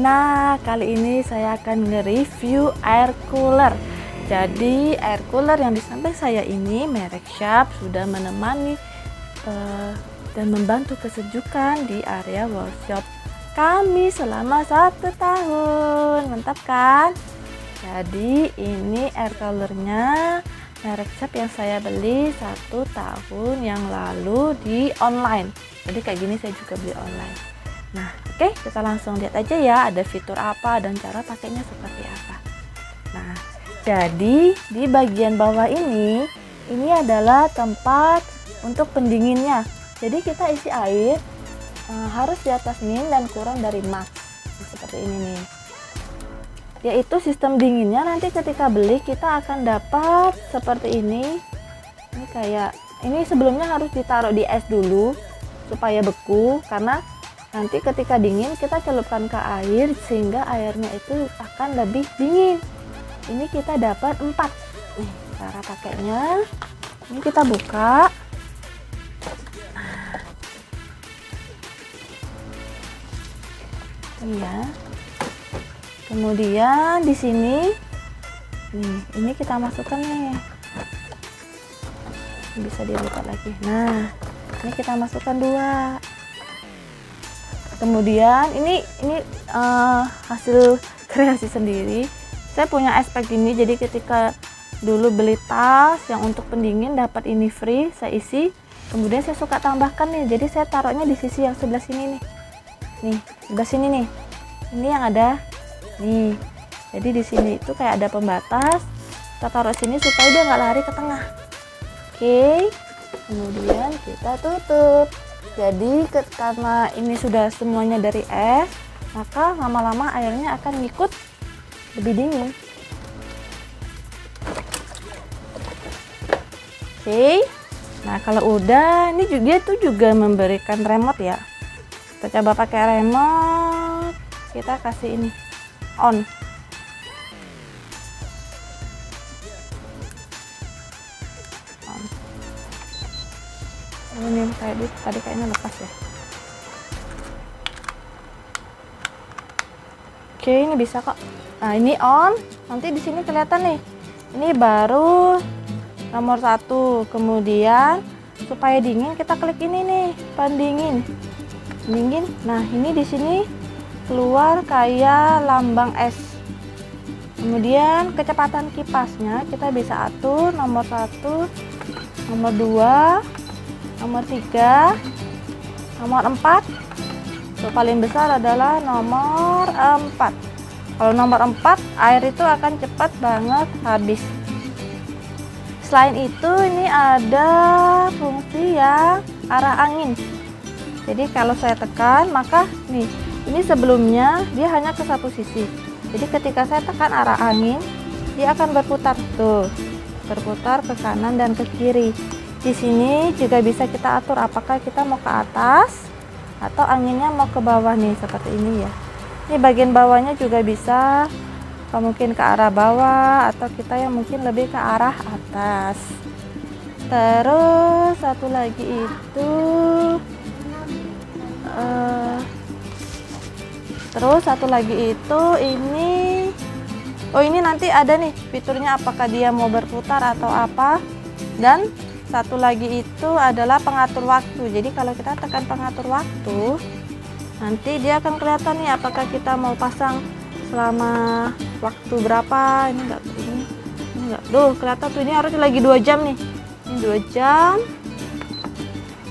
Nah, kali ini saya akan nge-review air cooler. Jadi, air cooler yang di samping saya ini merek Sharp sudah menemani dan membantu kesejukan di area workshop kami selama 1 tahun. Mantap kan? Jadi, ini air coolernya merek Sharp yang saya beli 1 tahun yang lalu di online. Jadi kayak gini saya juga beli online. Nah, oke, kita langsung lihat aja ya ada fitur apa dan cara pakainya seperti apa. Nah, jadi di bagian bawah ini adalah tempat untuk pendinginnya. Jadi kita isi air harus di atas min dan kurang dari max. Seperti ini nih. Yaitu sistem dinginnya nanti ketika beli kita akan dapat seperti ini. Ini kayak ini sebelumnya harus ditaruh di es dulu supaya beku, karena nanti ketika dingin kita celupkan ke air sehingga airnya itu akan lebih dingin. Ini kita dapat 4. Nih, cara pakainya. Ini kita buka. Ini ya. Kemudian di sini nih, ini kita masukkan nih. Bisa dibuka lagi. Nah, ini kita masukkan 2. Kemudian ini hasil kreasi sendiri. Saya punya es pack gini, jadi ketika dulu beli tas yang untuk pendingin dapat ini free, saya isi. Kemudian saya suka tambahkan nih, jadi saya taruhnya di sisi yang sebelah sini nih. Nih, sebelah sini nih. Ini yang ada nih. Jadi di sini itu kayak ada pembatas. Kita taruh sini supaya dia nggak lari ke tengah. Oke. Kemudian kita tutup. Jadi karena ini sudah semuanya dari es, maka lama-lama airnya akan ngikut lebih dingin. Oke. Nah, kalau udah, ini dia tuh juga memberikan remote ya. Kita coba pakai remote. Kita kasih ini on. Ini tadi kayaknya lepas ya. Oke, ini bisa kok. Nah, ini on. Nanti di sini kelihatan nih. Ini baru nomor 1. Kemudian supaya dingin kita klik ini nih, pendingin. Dingin. Nah, ini di sini keluar kayak lambang es. Kemudian kecepatan kipasnya kita bisa atur nomor 1, nomor 2, nomor 3, nomor 4. Yang paling besar adalah nomor 4. Kalau nomor 4, air itu akan cepat banget habis. Selain itu, ini ada fungsi yang arah angin. Jadi kalau saya tekan, maka nih, ini sebelumnya dia hanya ke satu sisi. Jadi ketika saya tekan arah angin, dia akan berputar tuh, berputar ke kanan dan ke kiri. Di sini juga bisa kita atur apakah kita mau ke atas atau anginnya mau ke bawah nih, seperti ini ya. Ini bagian bawahnya juga bisa mungkin ke arah bawah atau kita yang mungkin lebih ke arah atas. Terus satu lagi itu ini. Oh, ini nanti ada nih fiturnya apakah dia mau berputar atau apa. Dan satu lagi itu adalah pengatur waktu. Jadi kalau kita tekan pengatur waktu, nanti dia akan kelihatan nih apakah kita mau pasang selama waktu berapa. Ini enggak, ini enggak. Duh, kelihatan tuh ini harusnya lagi 2 jam nih. Ini 2 jam,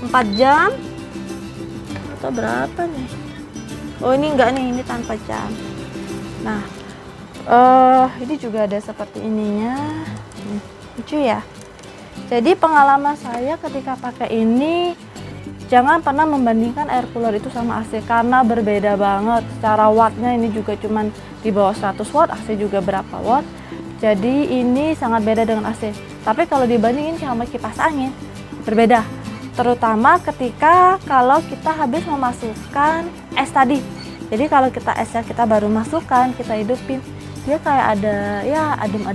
4 jam, atau berapa nih? Oh, ini enggak nih, ini tanpa jam. Nah, ini juga ada seperti ininya. Lucu ya. Jadi pengalaman saya ketika pakai ini, jangan pernah membandingkan air cooler itu sama AC karena berbeda banget. Secara wattnya ini juga cuman di bawah 100 watt, AC juga berapa watt. Jadi ini sangat beda dengan AC. Tapi kalau dibandingin sama kipas angin, berbeda. Terutama ketika kalau kita habis memasukkan es tadi. Jadi kalau esnya kita baru masukkan, kita hidupin, dia kayak ada ya adem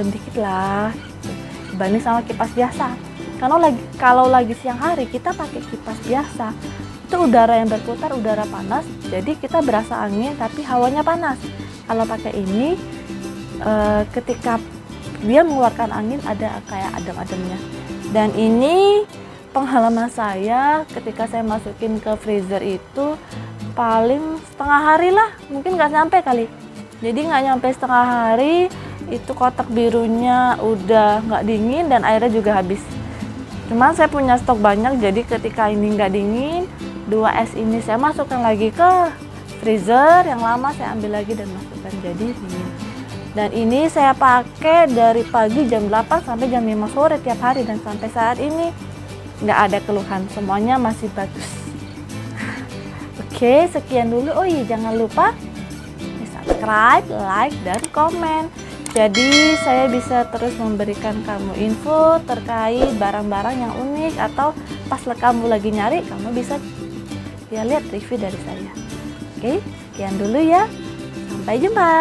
dikit lah. Dibanding sama kipas biasa. Kalau lagi siang hari kita pakai kipas biasa, itu itu udara yang berputar, udara panas, jadi kita berasa angin tapi hawanya panas. Kalau pakai ini ketika dia mengeluarkan angin ada kayak adem-ademnya. Dan ini pengalaman saya ketika saya masukin ke freezer itu paling setengah hari lah, mungkin nggak sampai kali. Jadi nggak nyampe setengah hari itu kotak birunya udah nggak dingin dan airnya juga habis. Cuman saya punya stok banyak, jadi ketika ini nggak dingin, 2 es ini saya masukkan lagi ke freezer yang lama, saya ambil lagi dan masukkan jadi dingin. Dan ini saya pakai dari pagi jam 8 sampai jam 5 sore tiap hari, dan sampai saat ini nggak ada keluhan, semuanya masih bagus. Oke, sekian dulu. Oh iya, jangan lupa subscribe, like, dan komen. Jadi saya bisa terus memberikan kamu info terkait barang-barang yang unik, atau pas kamu lagi nyari, kamu bisa lihat review dari saya. Oke, sekian dulu ya. Sampai jumpa.